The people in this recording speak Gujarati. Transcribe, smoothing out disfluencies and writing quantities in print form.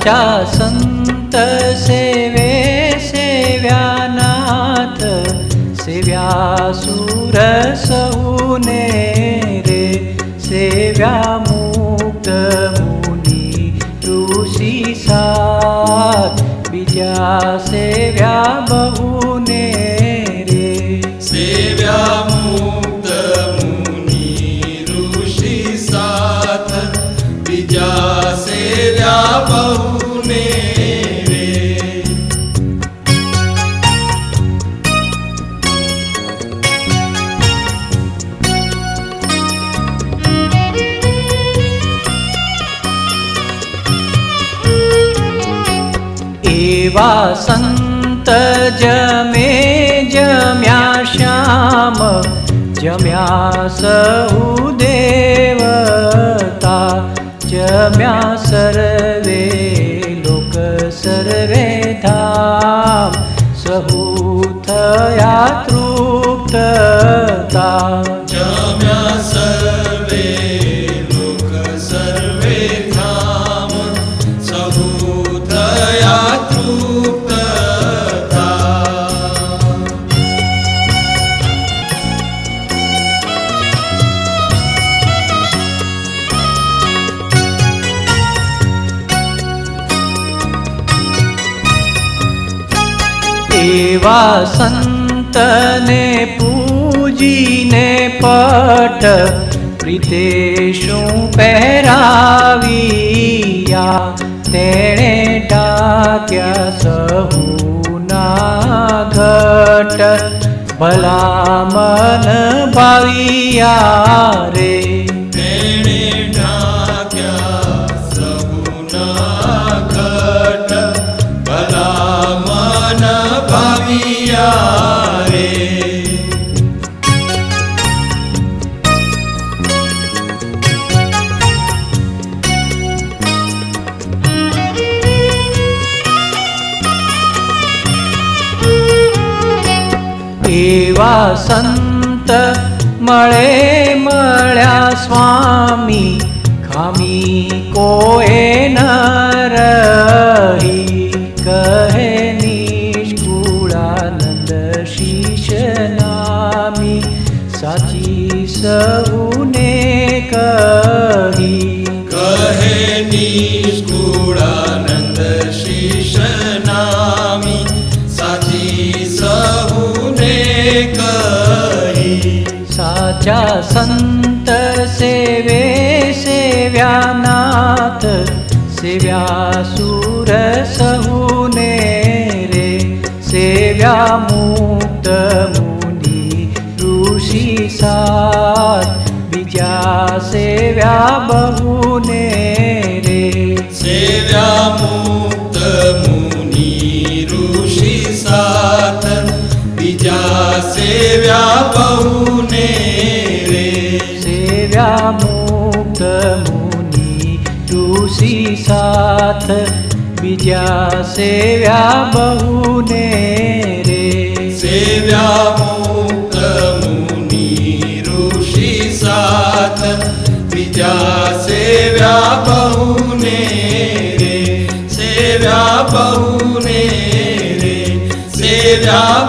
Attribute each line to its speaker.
Speaker 1: साचा संत सेवे सेव्यानाथ सेव्या सुर सहुने रे सेव्या मुक्त मुनी ऋषी सात बीजा सेव्या बहुने रे
Speaker 2: सेव्या मुक्त मुनी ऋषी साथ बीजा सेव्या बहुने रे
Speaker 1: एवा संत जमे जम्या श्याम जम्या सहुदेवता जम्या सर्वे लोक सर्वे धाम सहूथया तृप्तता
Speaker 2: जम्या सर्वे लोक सर्वे धाम सहूथया तृप्तता
Speaker 1: एवा संतने पूजीने पट प्रीतेशु પહેરાવિયા તેણે ઢાક્યા સહુના ઘટ ભલા મન ભાવિયા રે
Speaker 2: તેણે ઢાક્યા સહુના ઘટ ભલા મન ભાવિયા રે
Speaker 1: એવા સંત મળે મળ્યા સ્વામી ખામી કોએ ન રહી કહે નિષ્કુળાનંદ શીશ નામી સાચી સહુને કહી
Speaker 2: કહે નિષ્કુળાનંદ શીશ નામી સાચી સહુને કહી
Speaker 1: સાચા સંત સેવે સેવ્યાનાથ સેવ્યા સુર સહુને રે સેવ્યા મુક્ત મુનિ ઋષિ સાત બીજા સેવ્યા बहुने रे
Speaker 2: સેવ્યા મુક્ત મુનિ ઋષિ સાથ બીજા સેવ્યા बहुने રે
Speaker 1: सेव्या मुक्त मुनि ऋषि साथ बीजा सेव्या बहुने रे
Speaker 2: સેવ્યા મુક્ત મુનિ ऋषि साथ બીજા સેવ્યા बहुने રે સેવ્યા बहुने રે સેવ્યા